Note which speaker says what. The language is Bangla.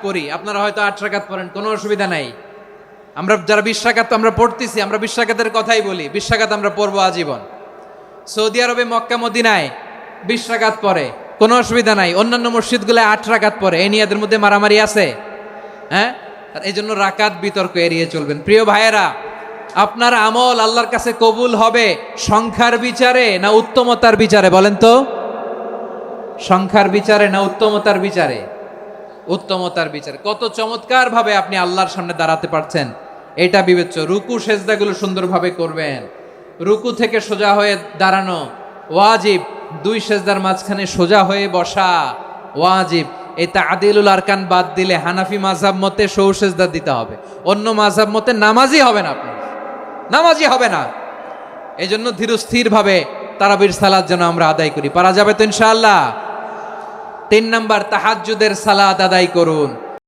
Speaker 1: পড়ি, আপনারা হয়তো 8 রাকাত পড়েন, কোনো অসুবিধা নাই। আমরা যারা 20 রাকাত আমরা পড়তেছি, আমরা 20 রাকাতের কথাই বলি, 20 রাকাত আমরা পড়বো আজীবন। সৌদি আরবে মক্কা মদিনায় 20 রাকাত পড়ে, কোনো অসুবিধা নাই। অন্যান্য মসজিদগুলো 8 রাকাত পড়ে, এই নিয়ে এদের মধ্যে মারামারি আছে? হ্যাঁ, এই জন্য রাকাত বিতর্ক এড়িয়ে চলবেন। প্রিয় ভাইয়েরা, আপনার আমল আল্লাহর কাছে কবুল হবে সংখ্যার বিচারে না উত্তমতার বিচারে? বলেন তো, সংখ্যার বিচারে না উত্তমতার বিচারে? উত্তমতার বিচারে। কত চমৎকার ভাবে আপনি আল্লাহর সামনে দাঁড়াতে পারছেন এটা বিবেচ্য। রুকু সেজদাগুলো সুন্দরভাবে করবেন, রুকু থেকে সোজা হয়ে দাঁড়ানো ওয়াজিব, 2 সেজদার মাঝখানে সোজা হয়ে বসা ওয়াজিব। এই তা'দিলুল আরকান বাদ দিলে হানাফি মাযহাব মতে সৌ সেজদা দিতে হবে, অন্য মাযহাব মতে নামাজই হবে না, আপনি নামাজই হবে না। এই জন্য ধীরস্থির ভাবে তারাবির সালাত যেন আমরা আদায় করি। পারা যাবে তো ইনশাআল্লাহ? 3 নাম্বার, তাহাজ্জুদের সালাত আদায় করুন।